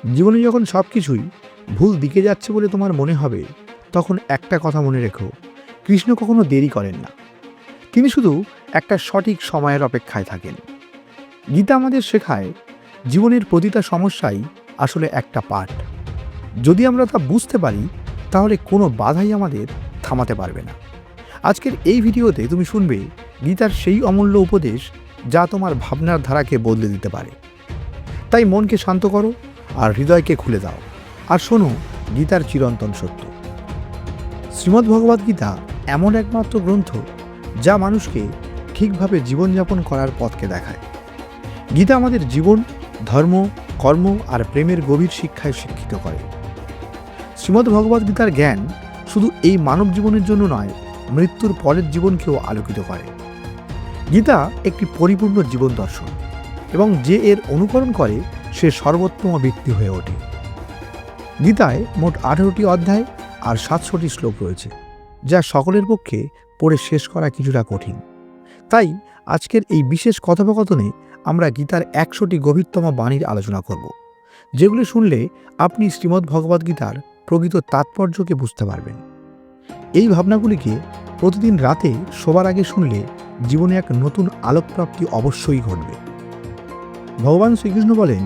জীবনে যখন সব কিছুই ভুল দিকে যাচ্ছে বলে তোমার মনে হবে, তখন একটা কথা মনে রেখো, কৃষ্ণ কখনো দেরি করেন না। তিনি শুধু একটা সঠিক সময়ের অপেক্ষায় থাকেন। গীতা আমাদের শেখায় জীবনের প্রতিটা সমস্যাই আসলে একটা পাঠ। যদি আমরা তা বুঝতে পারি, তাহলে কোনো বাধাই আমাদের থামাতে পারবে না। আজকের এই ভিডিওতে তুমি শুনবে গীতার সেই অমূল্য উপদেশ যা তোমার ভাবনার ধারাকে বদলে দিতে পারে। তাই মনকে শান্ত করো আর হৃদয়কে খুলে দাও, আর শোনো গীতার চিরন্তন সত্য। শ্রীমদ্ ভগবদ্ গীতা এমন একমাত্র গ্রন্থ যা মানুষকে ঠিকভাবে জীবনযাপন করার পথকে দেখায়। গীতা আমাদের জীবন, ধর্ম, কর্ম আর প্রেমের গভীর শিক্ষায় শিক্ষিত করে। শ্রীমদ্ ভগবদ্ গীতার জ্ঞান শুধু এই মানব জীবনের জন্য নয়, মৃত্যুর পরের জীবনকেও আলোকিত করে। গীতা একটি পরিপূর্ণ জীবন দর্শন, এবং যে এর অনুকরণ করে সে সর্বোত্তম ব্যক্তি হয়ে ওঠে। গীতায় মোট 18টি অধ্যায় আর 700টি শ্লোক রয়েছে, যা সকলের পক্ষে পড়ে শেষ করা কিছুটা কঠিন। তাই আজকের এই বিশেষ কথোপকথনে আমরা গীতার 100টি গভীরতম বাণীর আলোচনা করব, যেগুলি শুনলে আপনি শ্রীমদ্ ভগবদ্ গীতার প্রকৃত তাৎপর্যকে বুঝতে পারবেন। এই ভাবনাগুলিকে প্রতিদিন রাতে শোবার আগে শুনলে জীবনে এক নতুন আলোকপ্রাপ্তি অবশ্যই ঘটবে। ভগবান শ্রীকৃষ্ণ বলেন,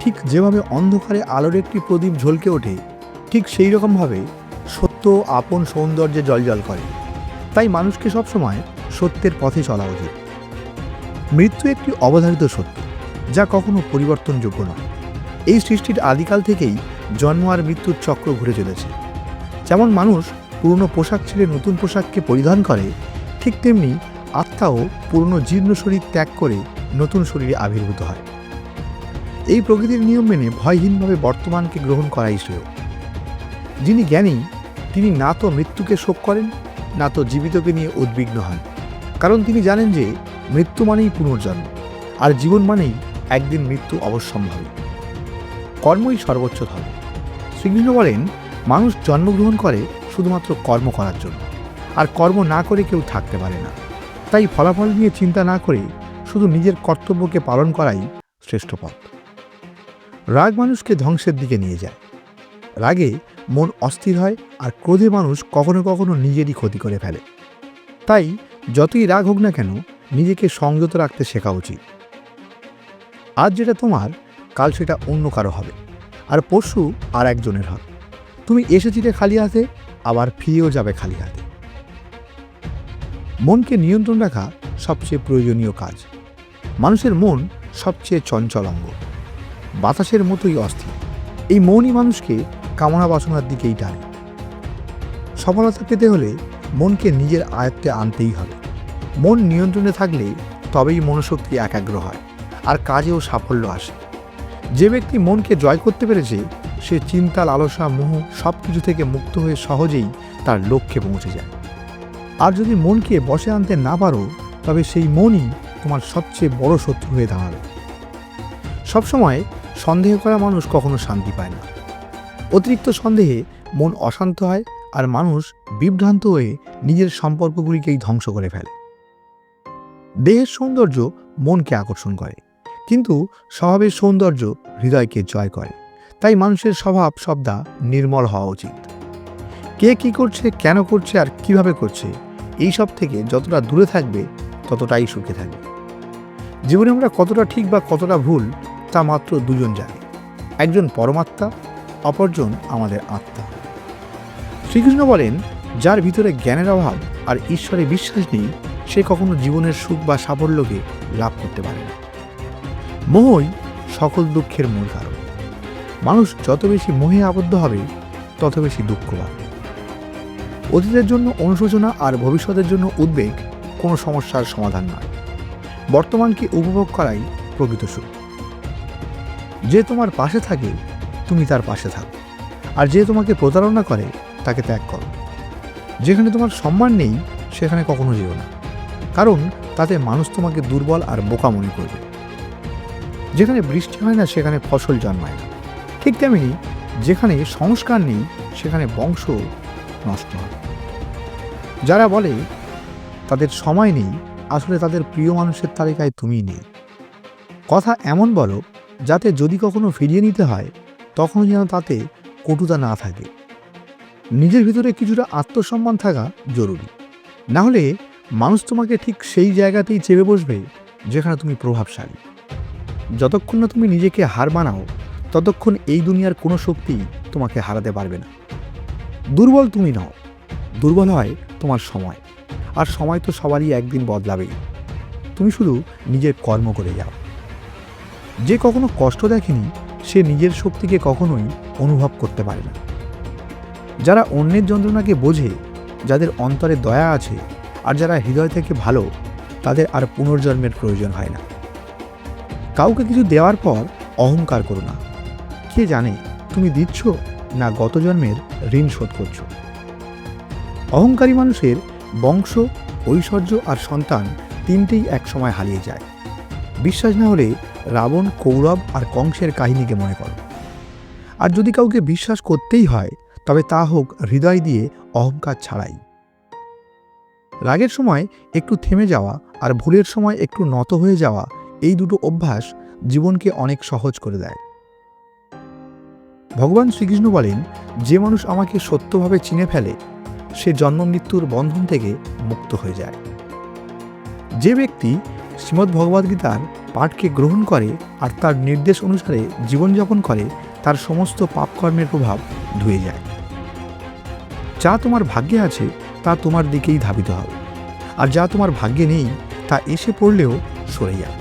ঠিক যেভাবে অন্ধকারে আলোর একটি প্রদীপ ঝলকে ওঠে, ঠিক সেই রকমভাবে সত্য আপন সৌন্দর্যে জ্বলজ্বল করে। তাই মানুষকে সবসময় সত্যের পথে চলা উচিত। মৃত্যু একটি অবধারিত সত্য, যা কখনো পরিবর্তনযোগ্য নয়। এই সৃষ্টির আদিকাল থেকেই জন্ম আর মৃত্যুর চক্র ঘুরে চলেছে। যেমন মানুষ পুরনো পোশাক ছেড়ে নতুন পোশাককে পরিধান করে, ঠিক তেমনি আত্মাও পুরনো জীর্ণ শরীর ত্যাগ করে নতুন শরীরে আবির্ভূত হয়। এই প্রকৃতির নিয়ম মেনে ভয়হীনভাবে বর্তমানকে গ্রহণ করাই শ্রেয়। যিনি জ্ঞানী, তিনি না তো মৃত্যুকে শোক করেন, না তো জীবিতকে নিয়ে উদ্বিগ্ন হন। কারণ তিনি জানেন যে মৃত্যু মানেই পুনর্জন্ম, আর জীবন মানেই একদিন মৃত্যু অবশ্যম্ভাবী। কর্মই সর্বোচ্চ ধর্ম। শ্রীকৃষ্ণ বলেন, মানুষ জন্মগ্রহণ করে শুধুমাত্র কর্ম করার জন্য, আর কর্ম না করে কেউ থাকতে পারে না। তাই ফলাফল নিয়ে চিন্তা না করে শুধু নিজের কর্তব্যকে পালন করাই শ্রেষ্ঠ পথ। রাগ মানুষকে ধ্বংসের দিকে নিয়ে যায়। রাগে মন অস্থির হয়, আর ক্রোধে মানুষ কখনো কখনো নিজেরই ক্ষতি করে ফেলে। তাই যতই রাগ হোক না কেন, নিজেকে সংযত রাখতে শেখা উচিত। আজ যেটা তোমার, কাল সেটা অন্য কারো হবে, আর পরশু আর একজনের হবে। তুমি এসেছিলে খালি হাতে, আবার ফিরেও যাবে খালি হাতে। মনকে নিয়ন্ত্রণ রাখা সবচেয়ে প্রয়োজনীয় কাজ। মানুষের মন সবচেয়ে চঞ্চল অঙ্গ, বাতাসের মতোই অস্থির। এই মনই মানুষকে কামনা বাসনার দিকেই টানে। সফলতা পেতে হলে মনকে নিজের আয়ত্তে আনতেই হবে। মন নিয়ন্ত্রণে থাকলে তবেই মনোশক্তি একাগ্র হয়, আর কাজেও সাফল্য আসে। যে ব্যক্তি মনকে জয় করতে পেরেছে, সে চিন্তা, লালসা, মোহ সব কিছু থেকে মুক্ত হয়ে সহজেই তার লক্ষ্যে পৌঁছে যায়। আর যদি মনকে বশে আনতে না পারো, তবে সেই মনই তোমার সবচেয়ে বড় শত্রু হয়ে দাঁড়াবে। সবসময় সন্দেহ করা মানুষ কখনো শান্তি পায় না। অতিরিক্ত সন্দেহে মন অশান্ত হয়, আর মানুষ বিভ্রান্ত হয়ে নিজের সম্পর্কগুলিকেই ধ্বংস করে ফেলে। দেহের সৌন্দর্য মনকে আকর্ষণ করে, কিন্তু স্বভাবের সৌন্দর্য হৃদয়কে জয় করে। তাই মানুষের স্বভাব সবদা নির্মল হওয়া উচিত। কে কী করছে, কেন করছে, আর কিভাবে করছে, এই সব থেকে যতটা দূরে থাকবে, ততটাই সুখে থাকবে। জীবনে আমরা কতটা ঠিক বা কতটা ভুল, তা মাত্র দুজন জানে। একজন পরমাত্মা, অপরজন আমাদের আত্মা। শ্রীকৃষ্ণ বলেন, যার ভিতরে জ্ঞানের অভাব আর ঈশ্বরে বিশ্বাস নেই, সে কখনো জীবনের সুখ বা সাফল্যকে লাভ করতে পারে না। মোহই সকল দুঃখের মূল কারণ। মানুষ যত বেশি মোহে আবদ্ধ হবে, তত বেশি দুঃখ পাবে। অতীতের জন্য অনুশোচনা আর ভবিষ্যতের জন্য উদ্বেগ কোনো সমস্যার সমাধান নয়। বর্তমানকে উপভোগ করাই প্রকৃত সুখ। যে তোমার পাশে থাকে, তুমি তার পাশে থাকো, আর যে তোমাকে প্রতারণা করে, তাকে ত্যাগ করো। যেখানে তোমার সম্মান নেই, সেখানে কখনো যেও না, কারণ তাতে মানুষ তোমাকে দুর্বল আর বোকা মনে করবে। যেখানে বৃষ্টি হয় না, সেখানে ফসল জন্মায় না। ঠিক তেমনি যেখানে সংস্কার নেই, সেখানে বংশ নষ্ট হয়। যারা বলে তাদের সময় নেই, আসলে তাদের প্রিয় মানুষের তালিকায় তুমিই নেই। কথা এমন বলো, যাতে যদি কখনো ফিরিয়ে নিতে হয়, তখনও যেন তাতে কটুতা না থাকে। নিজের ভিতরে কিছুটা আত্মসম্মান থাকা জরুরি, না হলে মানুষ তোমাকে ঠিক সেই জায়গাতেই চেপে বসবে যেখানে তুমি প্রভাবশালী। যতক্ষণ না তুমি নিজেকে হার মানাও, ততক্ষণ এই দুনিয়ার কোনো শক্তি তোমাকে হারাতে পারবে না। দুর্বল তুমি নও, দুর্বল হয় তোমার সময়, আর সময় তো সবারই একদিন বদলাবেই। তুমি শুধু নিজের কর্ম করে যাও। যে কখনো কষ্ট দেখেনি সে নিজের শক্তিকে কখনোই অনুভব করতে পারে না। যারা অন্যের যন্ত্রণাকে বোঝে, যাদের অন্তরে দয়া আছে, আর যারা হৃদয় থেকে ভালো, তাদের আর পুনর্জন্মের প্রয়োজন হয় না। কাউকে কিছু দেওয়ার পর অহংকার করো না। কে জানে তুমি দিচ্ছ না গত জন্মের ঋণ শোধ করছো। অহংকারী মানুষের বংশ, ঐশ্বর্য আর সন্তান তিনটেই একসময় হারিয়ে যায়। বিশ্বাস না হলে রাবণ, কৌরব আর কংসের কাহিনীকে মনে করো। আর যদি কাউকে বিশ্বাস করতেই হয়, তবে তা হোক হৃদয় দিয়ে, অহংকার ছাড়াই। রাগের সময় একটু থেমে যাওয়া আর ভুলের সময় একটু নত হয়ে যাওয়া, এই দুটো অভ্যাস জীবনকে অনেক সহজ করে দেয়। ভগবান শ্রীকৃষ্ণ বলেন, যে মানুষ আমাকে সত্যভাবে চিনে ফেলে সে জন্ম মৃত্যুর বন্ধন থেকে মুক্ত হয়ে যায়। যে ব্যক্তি শ্রীমদ্ ভগবদ্গীতার পাঠকে গ্রহণ করে আর তার নির্দেশ অনুসারে জীবনযাপন করে, তার সমস্ত পাপকর্মের প্রভাব ধুয়ে যায়। যা তোমার ভাগ্যে আছে তা তোমার দিকেই ধাবিত হবে, আর যা তোমার ভাগ্যে নেই তা এসে পড়লেও সরে যায়।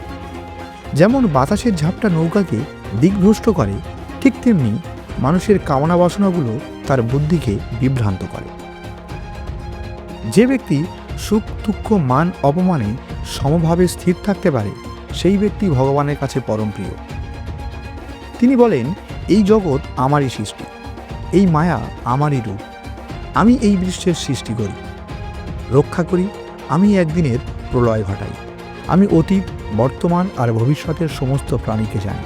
যেমন বাতাসের ঝাপটা নৌকাকে দিকভ্রষ্ট করে, ঠিক তেমনি মানুষের কামনা বাসনাগুলো তার বুদ্ধিকে বিভ্রান্ত করে। যে ব্যক্তি সুখ দুঃখ মান অপমানে সমভাবে স্থির থাকতে পারে, সেই ব্যক্তি ভগবানের কাছে পরম প্রিয়। তিনি বলেন, এই জগৎ আমারই সৃষ্টি, এই মায়া আমারই রূপ। আমি এই বিশ্বের সৃষ্টি করি, রক্ষা করি, আমি একদিনের প্রলয় ঘটাই। আমি অতীত, বর্তমান আর ভবিষ্যতের সমস্ত প্রাণীকে জানি,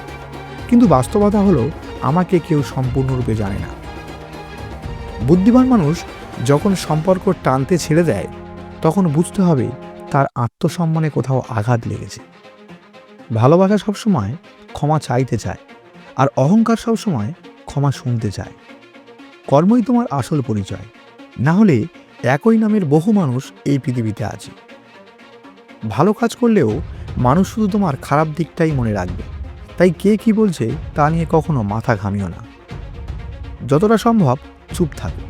কিন্তু বাস্তবতা হলো আমাকে কেউ সম্পূর্ণরূপে জানে না। বুদ্ধিমান মানুষ যখন সম্পর্ক টানতে ছেড়ে দেয়, তখন বুঝতে হবে তার আত্মসম্মানে কোথাও আঘাত লেগেছে। ভালোবাসা সবসময় ক্ষমা চাইতে চায়, আর অহংকার সবসময় ক্ষমা শুনতে চায়। কর্মই তোমার আসল পরিচয়, না হলে একই নামের বহু মানুষ এই পৃথিবীতে আছে। ভালো কাজ করলেও মানুষ শুধু তোমার খারাপ দিকটাই মনে রাখবে, তাই কে কি বলছে তা নিয়ে কখনো মাথা ঘামিও না। যতটা সম্ভব চুপ থাকো,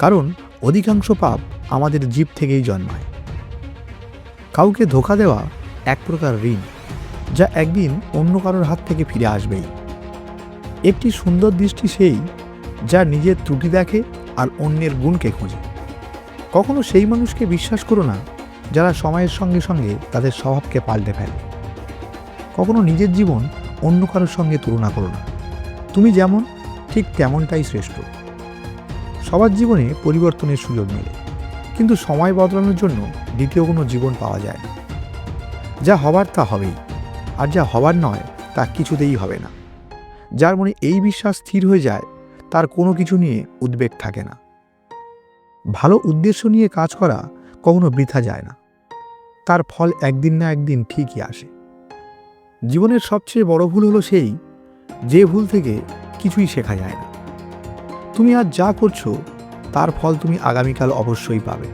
কারণ অধিকাংশ পাপ আমাদের জীব থেকেই জন্মায়। কাউকে ধোঁকা দেওয়া এক প্রকার ঋণ, যা একদিন অন্য কারোর হাত থেকে ফিরে আসবেই। একটি সুন্দর দৃষ্টি সেই যা নিজের ত্রুটি দেখে আর অন্যের গুণকে খোঁজে। কখনো সেই মানুষকে বিশ্বাস করো না যারা সময়ের সঙ্গে সঙ্গে তাদের স্বভাবকে পাল্টে ফেলে। কখনো নিজের জীবন অন্য কারোর সঙ্গে তুলনা করো না। তুমি যেমন ঠিক তেমনটাই শ্রেষ্ঠ। সবার জীবনে পরিবর্তনের সুযোগ মেলে, কিন্তু সময় বদলানোর জন্য দ্বিতীয় কোনো জীবন পাওয়া যায় না। যা হবার তা হবেই, আর যা হবার নয় তা কিছুতেই হবে না। যার মনে এই বিশ্বাস স্থির হয়ে যায়, তার কোনো কিছু নিয়ে উদ্বেগ থাকে না। ভালো উদ্দেশ্য নিয়ে কাজ করা কখনো বৃথা যায় না, তার ফল একদিন না একদিন ঠিকই আসে। জীবনের সবচেয়ে বড় ভুল হলো সেই, যে ভুল থেকে কিছুই শেখা যায় না। তুমি আজ যা করছো তার ফল তুমি আগামীকাল অবশ্যই পাবে,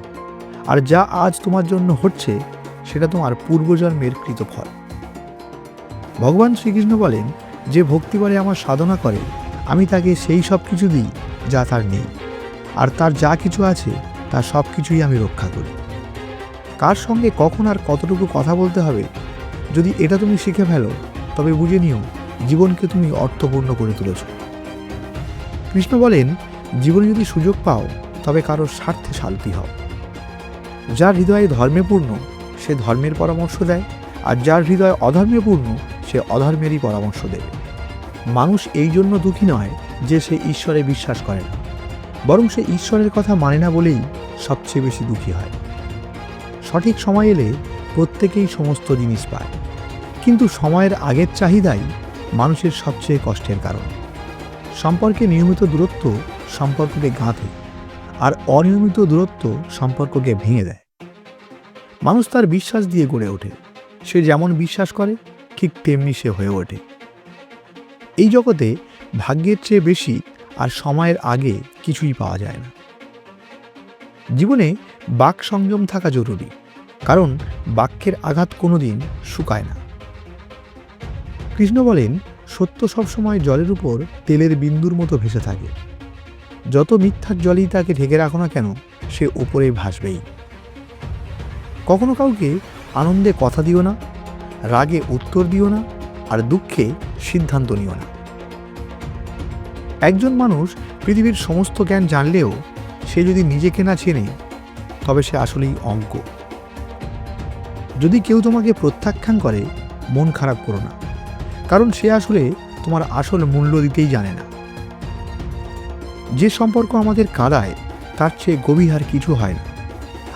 আর যা আজ তোমার জন্য হচ্ছে সেটা তোমার পূর্বজন্মের কৃত ফল। ভগবান শ্রীকৃষ্ণ বলেন, যে ভক্তিবলে আমার সাধনা করে আমি তাকে সেই সব কিছু দিই যা তার নেই, আর তার যা কিছু আছে তার সব কিছুই আমি রক্ষা করি। কার সঙ্গে কখন আর কতটুকু কথা বলতে হবে, যদি এটা তুমি শিখে ফেলো, তবে বুঝে নিও জীবনকে তুমি অর্থপূর্ণ করে তুলেছ। কৃষ্ণ বলেন, জীবনে যদি সুযোগ পাও তবে কারোর স্বার্থে সারথি হও। যার হৃদয়ে ধর্মে পূর্ণ সে ধর্মের পরামর্শ দেয়, আর যার হৃদয় অধর্মে পূর্ণ সে অধর্মেরই পরামর্শ দেবে। মানুষ এই জন্য দুঃখী নয় যে সে ঈশ্বরে বিশ্বাস করে না, বরং সে ঈশ্বরের কথা মানে না বলেই সবচেয়ে বেশি দুঃখী হয়। সঠিক সময় এলে প্রত্যেকেই সমস্ত জিনিস পায়, কিন্তু সময়ের আগের চাহিদাই মানুষের সবচেয়ে কষ্টের কারণ। সম্পর্কে নিয়মিত দূরত্ব সম্পর্ককে গাঁথে, আর অনিয়মিত দূরত্ব সম্পর্ককে ভেঙে দেয়। মানুষ তার বিশ্বাস দিয়ে গড়ে ওঠে, সে যেমন বিশ্বাস করে ঠিক তেমনি সে হয়ে ওঠে। এই জগতে ভাগ্যের চেয়ে বেশি আর সময়ের আগে কিছুই পাওয়া যায় না। জীবনে বাক সংযম থাকা জরুরি, কারণ বাক্যের আঘাত কোনোদিন শুকায় না। কৃষ্ণ বলেন, সত্য সবসময় জলের উপর তেলের বিন্দুর মতো ভেসে থাকে। যত মিথ্যার জলই তাকে ঢেকে রাখো না কেন, সে উপরে ভাসবেই। কখনো কাউকে আনন্দে কথা দিও না, রাগে উত্তর দিও না, আর দুঃখে সিদ্ধান্ত নিও না। একজন মানুষ পৃথিবীর সমস্ত জ্ঞান জানলেও সে যদি নিজেকে না চেনে, তবে সে আসলেই অজ্ঞ। যদি কেউ তোমাকে প্রত্যাখ্যান করে, মন খারাপ করো না, কারণ সে আসলে তোমার আসল মূল্য দিতেই জানে না। যে সম্পর্ক আমাদের কাঁদায় তার চেয়ে গভীর আর কিছু হয় না,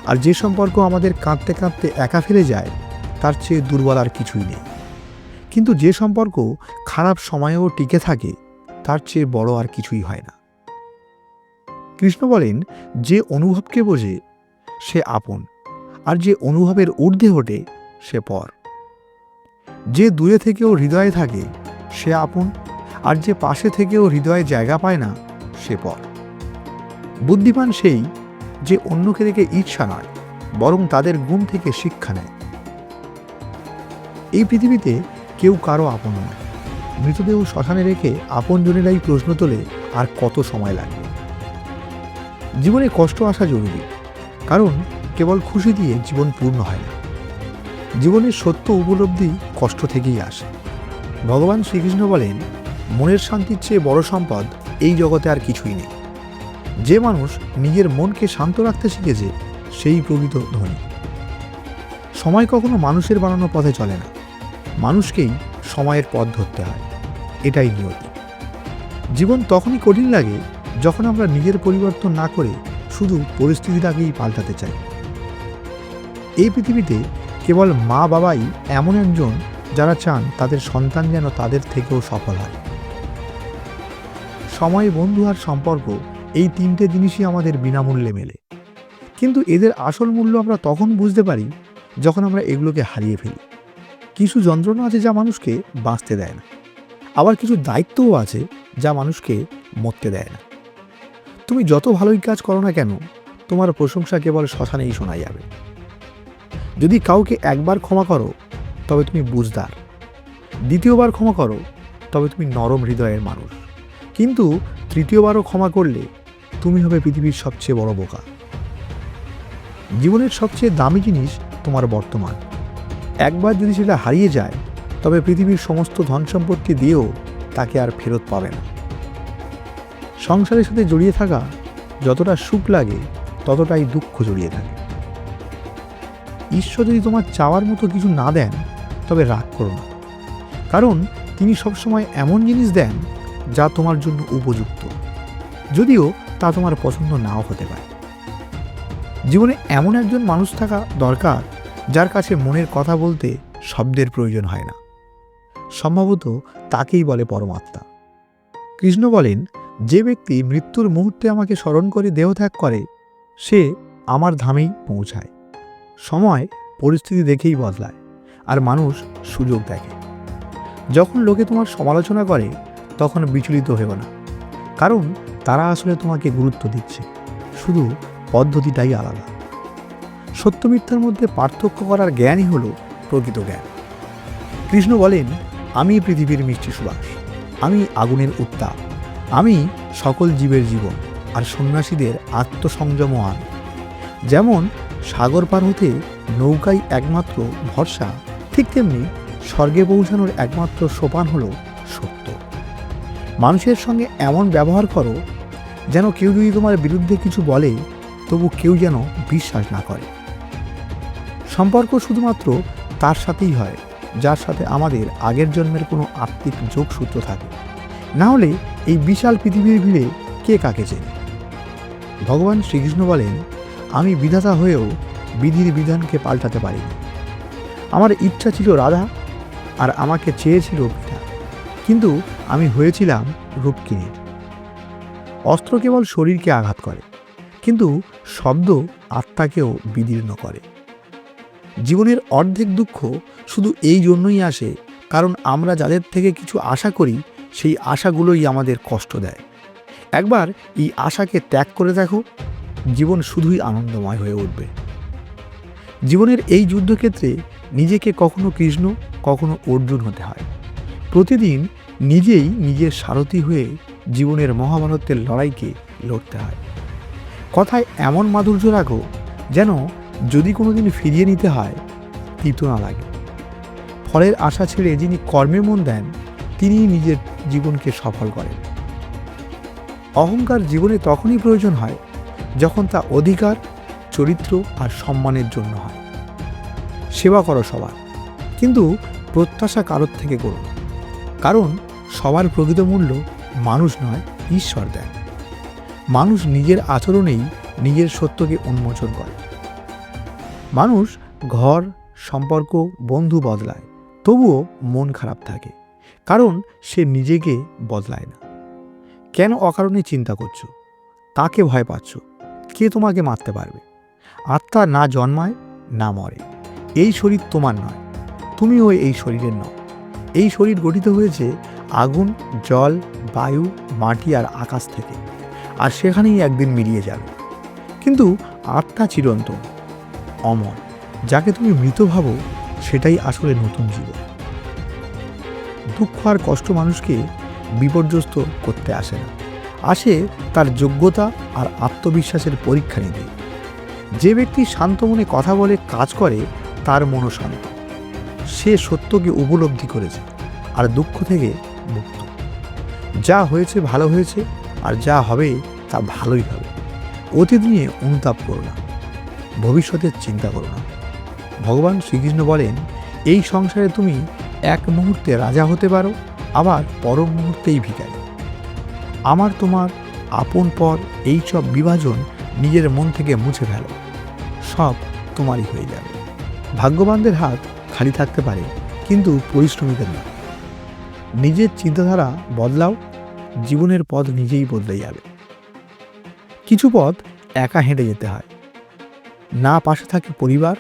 আর যে সম্পর্ক আমাদের কাঁদতে কাঁদতে একা ফেলে যায় তার চেয়ে দুর্বল আর কিছুই নেই। কিন্তু যে সম্পর্ক খারাপ সময়েও টিকে থাকে তার চেয়ে বড় আর কিছুই হয় না। কৃষ্ণ বলেন, যে অনুভবকে বোঝে সে আপন, আর যে অনুভবের ঊর্ধ্বে ওঠে সে পর। যে দূরে থেকেও হৃদয়ে থাকে সে আপন, আর যে পাশে থেকেও হৃদয়ে জায়গা পায় না সে পর। বুদ্ধিমান সেই যে অন্যকে দেখে ঈর্ষা নয়, বরং তাদের গুণ থেকে শিক্ষা নেয়। এই পৃথিবীতে কেউ কারো আপন নয়। মৃতদেহ শ্মশানে রেখে আপনজনেরাই প্রশ্ন তোলে আর কত সময় লাগবে। জীবনে কষ্ট আসা জরুরি, কারণ কেবল খুশি দিয়ে জীবন পূর্ণ হয় না। জীবনের সত্য উপলব্ধি কষ্ট থেকেই আসে। ভগবান শ্রীকৃষ্ণ বলেন, মনের শান্তির চেয়ে বড় সম্পদ এই জগতে আর কিছুই নেই। যে মানুষ নিজের মনকে শান্ত রাখতে শিখেছে সেই প্রকৃত ধনী। সময় কখনো মানুষের বানানো পথে চলে না, মানুষকেই সময়ের পথ ধরতে হয়, এটাই নিয়তি। জীবন তখনই কঠিন লাগে যখন আমরা নিজের পরিবর্তন না করে শুধু পরিস্থিতিটাকেই পাল্টাতে চাই। এই পৃথিবীতে কেবল মা বাবাই এমন একজন যারা চান তাদের সন্তান যেন তাদের থেকেও সফল হয়। সময়, বন্ধু আর সম্পর্ক, এই তিনটে জিনিসই আমাদের বিনামূল্যে মেলে। কিন্তু এদের আসল মূল্য আমরা তখন বুঝতে পারি যখন আমরা এগুলোকে হারিয়ে ফেলি। কিছু যন্ত্রণা আছে যা মানুষকে বাঁচতে দেয় না, আবার কিছু দায়িত্বও আছে যা মানুষকে মরতে দেয় না। তুমি যত ভালোই কাজ করো না কেন, তোমার প্রশংসা কেবল শ্মশানেই শোনা যাবে। যদি কাউকে একবার ক্ষমা করো তবে তুমি বুঝদার, দ্বিতীয়বার ক্ষমা করো তবে তুমি নরম হৃদয়ের মানুষ, কিন্তু তৃতীয়বারও ক্ষমা করলে তুমি হবে পৃথিবীর সবচেয়ে বড় বোকা। জীবনের সবচেয়ে দামি জিনিস তোমার বর্তমান। একবার যদি সেটা হারিয়ে যায়, তবে পৃথিবীর সমস্ত ধন সম্পত্তি দিয়েও তাকে আর ফেরত পাবে না। সংসারের সাথে জড়িয়ে থাকা যতটা সুখ লাগে ততটাই দুঃখ জড়িয়ে থাকে। ঈশ্বর যদি তোমার চাওয়ার মতো কিছু না দেন, তবে রাগ করো না, কারণ তিনি সবসময় এমন জিনিস দেন যা তোমার জন্য উপযুক্ত, যদিও তা তোমার পছন্দ নাও হতে পারে। জীবনে এমন একজন মানুষ থাকা দরকার যার কাছে মনের কথা বলতে শব্দের প্রয়োজন হয় না। সম্ভবত তাকেই বলে পরমাত্মা। কৃষ্ণ বলেন, যে ব্যক্তি মৃত্যুর মুহূর্তে আমাকে স্মরণ করে দেহত্যাগ করে সে আমার ধামেই পৌঁছায়। সময় পরিস্থিতি দেখেই বদলায়, আর মানুষ সুযোগ দেখে। যখন লোকে তোমার সমালোচনা করে তখন বিচলিত হয়েও না, কারণ তারা আসলে তোমাকে গুরুত্ব দিচ্ছে, শুধু পদ্ধতিটাই আলাদা। সত্য মিথ্যার মধ্যে পার্থক্য করার জ্ঞানই হলো প্রকৃত জ্ঞান। কৃষ্ণ বলেন, আমি পৃথিবীর মিষ্টি সুবাস, আমি আগুনের উত্তাপ, আমি সকল জীবের জীবন, আর সন্ন্যাসীদের আত্মসংযম আন। যেমন সাগর পার হতে নৌকাই একমাত্র ভরসা, ঠিক তেমনি স্বর্গে পৌঁছানোর একমাত্র সোপান হলো সত্য। মানুষের সঙ্গে এমন ব্যবহার করো যেন কেউ যদি তোমার বিরুদ্ধে কিছু বলে তবু কেউ যেন বিশ্বাস না করে। সম্পর্ক শুধুমাত্র তার সাথেই হয় যার সাথে আমাদের আগের জন্মের কোনো আত্মিক যোগসূত্র থাকে, না হলে এই বিশাল পৃথিবীর ভিড়ে কে কাকে চেনে। ভগবান শ্রীকৃষ্ণ বলেন, আমি বিধাতা হয়েও বিধির বিধানকে পাল্টাতে পারিনি। আমার ইচ্ছা ছিল রাধা, আর আমাকে চেয়েছিল পিতা, কিন্তু আমি হয়েছিলাম রূপকিনীর। অস্ত্র কেবল শরীরকে আঘাত করে, কিন্তু শব্দ আত্মাকেও বিদীর্ণ করে। জীবনের অর্ধেক দুঃখ শুধু এই জন্যই আসে কারণ আমরা যাদের থেকে কিছু আশা করি সেই আশাগুলোই আমাদের কষ্ট দেয়। একবার এই আশাকে ত্যাগ করে দেখো, জীবন শুধুই আনন্দময় হয়ে উঠবে। জীবনের এই যুদ্ধক্ষেত্রে নিজেকে কখনো কৃষ্ণ, কখনো অর্জুন হতে হয়। প্রতিদিন নিজেই নিজের সারথি হয়ে জীবনের মহাভারতের লড়াইকে লড়তে হয়। কথায় এমন মাধুর্য রাখো যেন যদি কোনোদিন ফিরিয়ে নিতে হয় তিতো না লাগে। ফলের আশা ছেড়ে যিনি কর্মে মন দেন তিনিই নিজের জীবনকে সফল করেন। অহংকার জীবনে তখনই প্রয়োজন হয় যখন তা অধিকার, চরিত্র আর সম্মানের জন্য হয়। সেবা করো সবার, কিন্তু প্রত্যাশা কারোর থেকে করো না। কারণ সবার প্রকৃত মূল্য মানুষ নয়, ঈশ্বর দেন। মানুষ নিজের আচরণেই নিজের সত্যকে উন্মোচন করে। মানুষ ঘর, সম্পর্ক, বন্ধু বদলায়, তবুও মন খারাপ থাকে, কারণ সে নিজেকে বদলায় না। কেন অকারণে চিন্তা করছো? কাকে ভয় পাচ্ছ? কে তোমাকে মারতে পারবে? আত্মা না জন্মায় না মরে। এই শরীর তোমার নয়, তুমিও এই শরীরের নও। এই শরীর গঠিত হয়েছে আগুন, জল, বায়ু, মাটি আর আকাশ থেকে, আর সেখানেই একদিন মিলিয়ে যাবে। কিন্তু আত্মা চিরন্তন, অমর। যাকে তুমি মৃত ভাবো সেটাই আসলে নতুন জীবন। দুঃখ আর কষ্ট মানুষকে বিপর্যস্ত করতে আসে না, আসে তার যোগ্যতা আর আত্মবিশ্বাসের পরীক্ষা নিতে। যে ব্যক্তি শান্ত মনে কথা বলে, কাজ করে, তার মনও শান্ত। সে সত্যকে উপলব্ধি করেছে আর দুঃখ থেকে মুক্ত। যা হয়েছে ভালো হয়েছে, আর যা হবে তা ভালোই হবে। অতীত নিয়ে অনুতাপ করো না, ভবিষ্যতের চিন্তা করো না। ভগবান শ্রীকৃষ্ণ বলেন, এই সংসারে তুমি এক মুহূর্তে রাজা হতে পারো, আবার পর মুহূর্তেই ভিখারি। আমার তোমার, আপন পর, এই সব বিভাজন নিজের মন থেকে মুছে ফেলো, সব তোমারই হয়ে যাবে। ভাগ্যবানদের হাত খালি থাকতে পারে, কিন্তু পরিশ্রমীদের না। নিজের চিন্তাধারা বদলাও, জীবনের পথ নিজেই বদলে যাবে। কিছু পথ একা হেঁটে যেতে হয়, না পাশে থাকে পরিবার,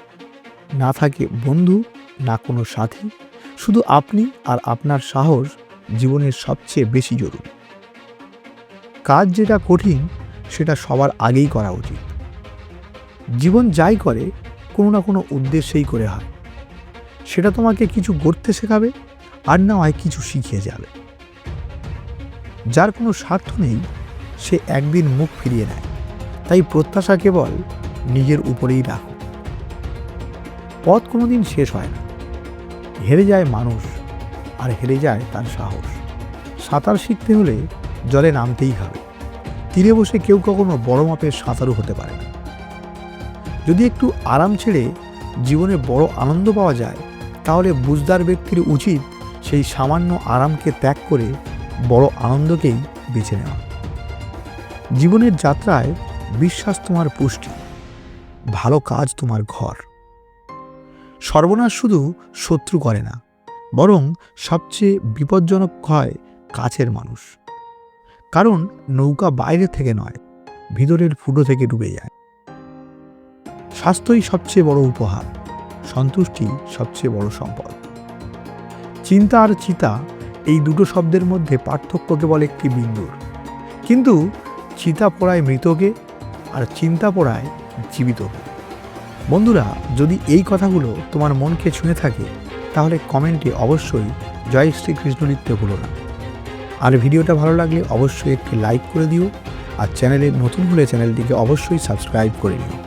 না থাকে বন্ধু, না কোনো সাথী। শুধু আপনি আর আপনার সাহস জীবনের সবচেয়ে বেশি জরুরি। কাজ যেটা কঠিন সেটা সবার আগেই করা উচিত। জীবন যাই করে কোনো না কোনো উদ্দেশ্যেই করে হয়। সেটা তোমাকে কিছু গড়তে শেখাবে, আর না হয় কিছু শিখিয়ে যাবে। যার কোনো স্বার্থ নেই সে একদিন মুখ ফিরিয়ে নেয়, তাই প্রত্যাশা কেবল নিজের উপরেই রাখো। পথ কোনোদিন শেষ হয় না, হেরে যায় মানুষ, আর হেরে যায় তার সাহস। সাঁতার শিখতে হলে জলে নামতেই হবে। তীরে বসে কেউ কখনো বড় মাপের সাঁতারু হতে পারে না। যদি একটু আরাম ছেড়ে জীবনে বড় আনন্দ পাওয়া যায়, তাহলে বুঝদার ব্যক্তির উচিত সেই সামান্য আরামকে ত্যাগ করে বড় আনন্দকেই বেছে নেওয়া। জীবনের যাত্রায় বিশ্বাস তোমার পুষ্টি, ভালো কাজ তোমার ঘর। সর্বনাশ শুধু শত্রু করে না, বরং সবচেয়ে বিপজ্জনক হয় কাছের মানুষ। কারণ নৌকা বাইরে থেকে নয়, ভিতরের ফুটো থেকে ডুবে যায়। স্বাস্থ্যই সবচেয়ে বড় উপহার, সন্তুষ্টি সবচেয়ে বড় সম্পদ। চিন্তা আর চিতা, এই দুটো শব্দের মধ্যে পার্থক্য কেবল একটি বিন্দুর। কিন্তু চিতা পোড়ায় মৃতকে, আর চিন্তা পোড়ায় জীবিতকে। বন্ধুরা, যদি এই কথাগুলো তোমার মনকে ছুঁয়ে থাকে, তাহলে কমেন্টে অবশ্যই জয় শ্রীকৃষ্ণ লিখতে ভুলো না। আর ভিডিওটা ভালো লাগলে অবশ্যই একটি লাইক করে দিও, আর চ্যানেলে নতুন হলে চ্যানেলটিকে অবশ্যই সাবস্ক্রাইব করে নিও।